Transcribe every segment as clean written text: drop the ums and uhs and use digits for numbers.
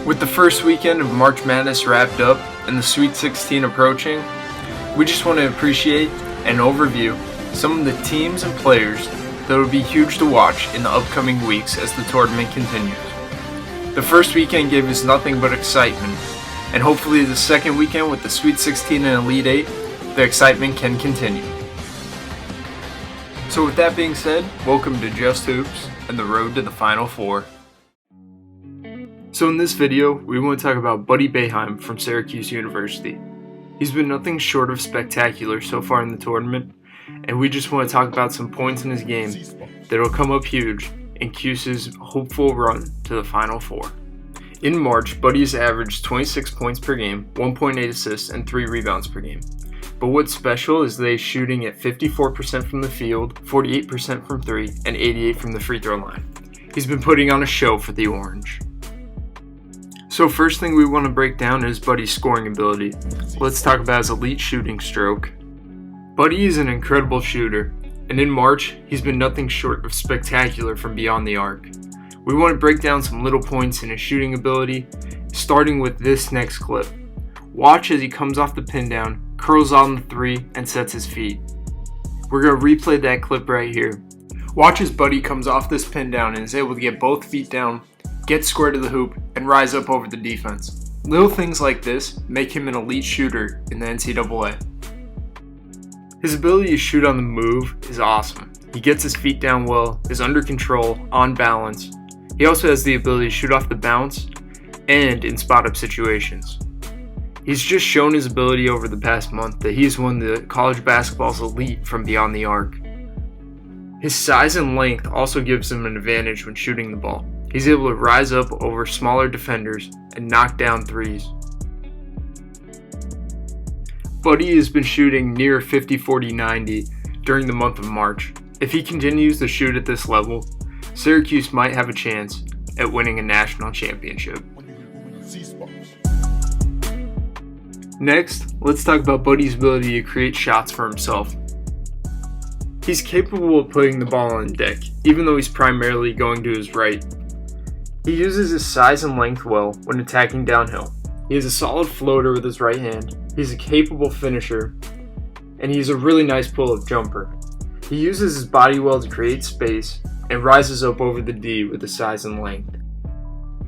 With the first weekend of March Madness wrapped up and the Sweet 16 approaching, we just want to appreciate and overview some of the teams and players that will be huge to watch in the upcoming weeks as the tournament continues. The first weekend gave us nothing but excitement, and hopefully the second weekend with the Sweet 16 and Elite 8, the excitement can continue. So with that being said, welcome to Just Hoops and the road to the Final Four. So in this video, we want to talk about Buddy Boeheim from Syracuse University. He's been nothing short of spectacular so far in the tournament, and we just want to talk about some points in his game that will come up huge in Cuse's hopeful run to the Final Four. In March, Buddy has averaged 26 points per game, 1.8 assists, and 3 rebounds per game. But what's special is that he's shooting at 54% from the field, 48% from 3, and 88% from the free throw line. He's been putting on a show for the Orange. So first thing we want to break down is Buddy's scoring ability. Let's talk about his elite shooting stroke. Buddy is an incredible shooter, and in March, he's been nothing short of spectacular from beyond the arc. We want to break down some little points in his shooting ability, starting with this next clip. Watch as he comes off the pin down, curls on the 3, and sets his feet. We're going to replay that clip right here. Watch as Buddy comes off this pin down and is able to get both feet down, get square to the hoop, and rise up over the defense. Little things like this make him an elite shooter in the NCAA. His ability to shoot on the move is awesome. He gets his feet down well, is under control, on balance. He also has the ability to shoot off the bounce and in spot-up situations. He's just shown his ability over the past month that he is one of the college basketball's elite from beyond the arc. His size and length also gives him an advantage when shooting the ball. He's able to rise up over smaller defenders and knock down threes. Buddy has been shooting near 50-40-90 during the month of March. If he continues to shoot at this level, Syracuse might have a chance at winning a national championship. Next, let's talk about Buddy's ability to create shots for himself. He's capable of putting the ball on deck, even though he's primarily going to his right. He uses his size and length well when attacking downhill. He has a solid floater with his right hand, he's a capable finisher, and he's a really nice pull-up jumper. He uses his body well to create space and rises up over the D with his size and length.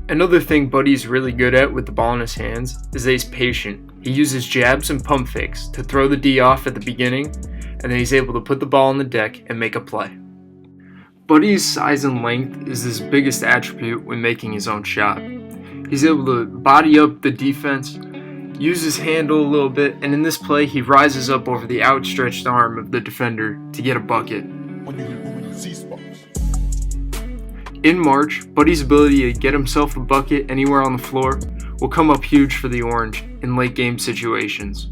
Another thing Buddy's really good at with the ball in his hands is that he's patient. He uses jabs and pump fakes to throw the D off at the beginning, and then he's able to put the ball on the deck and make a play. Buddy's size and length is his biggest attribute when making his own shot. He's able to body up the defense, use his handle a little bit, and in this play he rises up over the outstretched arm of the defender to get a bucket. In March, Buddy's ability to get himself a bucket anywhere on the floor will come up huge for the Orange in late game situations.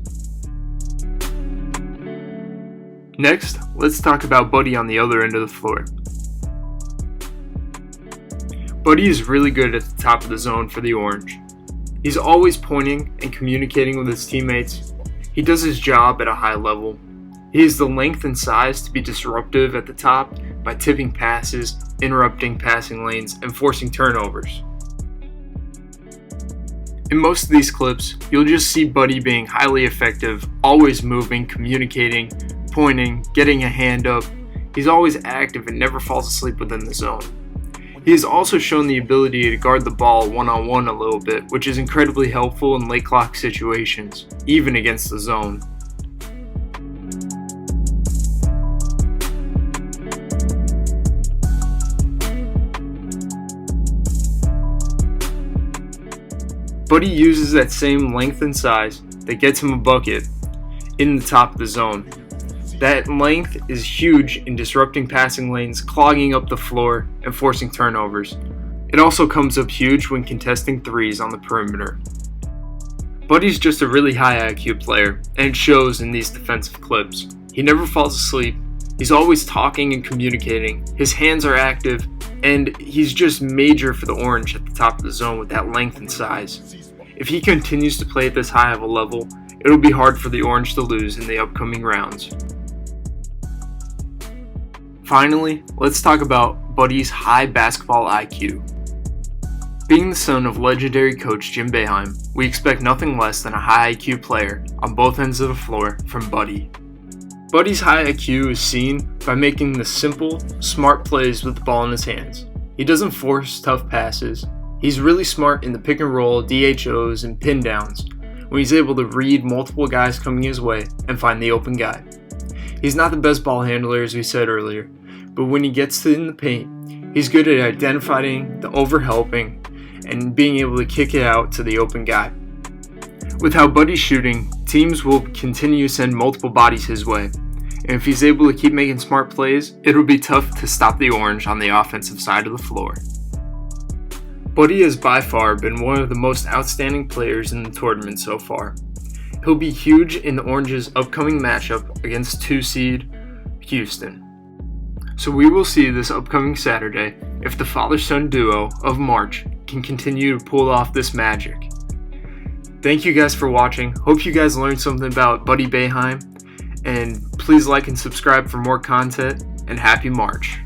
Next, let's talk about Buddy on the other end of the floor. Buddy is really good at the top of the zone for the Orange. He's always pointing and communicating with his teammates. He does his job at a high level. He has the length and size to be disruptive at the top by tipping passes, interrupting passing lanes, and forcing turnovers. In most of these clips, you'll just see Buddy being highly effective, always moving, communicating, pointing, getting a hand up. He's always active and never falls asleep within the zone. He has also shown the ability to guard the ball one-on-one a little bit, which is incredibly helpful in late clock situations, even against the zone. Buddy uses that same length and size that gets him a bucket in the top of the zone. That length is huge in disrupting passing lanes, clogging up the floor, and forcing turnovers. It also comes up huge when contesting threes on the perimeter. Buddy's just a really high IQ player, and it shows in these defensive clips. He never falls asleep, he's always talking and communicating, his hands are active, and he's just major for the Orange at the top of the zone with that length and size. If he continues to play at this high of a level, it'll be hard for the Orange to lose in the upcoming rounds. Finally, let's talk about Buddy's high basketball IQ. Being the son of legendary coach Jim Boeheim, we expect nothing less than a high IQ player on both ends of the floor from Buddy. Buddy's high IQ is seen by making the simple, smart plays with the ball in his hands. He doesn't force tough passes. He's really smart in the pick and roll, DHOs, and pin downs, when he's able to read multiple guys coming his way and find the open guy. He's not the best ball handler, as we said earlier, but when he gets in the paint, he's good at identifying the overhelping and being able to kick it out to the open guy. With how Buddy's shooting, teams will continue to send multiple bodies his way, and if he's able to keep making smart plays, it'll be tough to stop the Orange on the offensive side of the floor. Buddy has by far been one of the most outstanding players in the tournament so far. He'll be huge in the Orange's upcoming matchup against 2 seed Houston. So we will see this upcoming Saturday if the father-son duo of March can continue to pull off this magic. Thank you guys for watching. Hope you guys learned something about Buddy Boeheim, and please like and subscribe for more content, and happy March.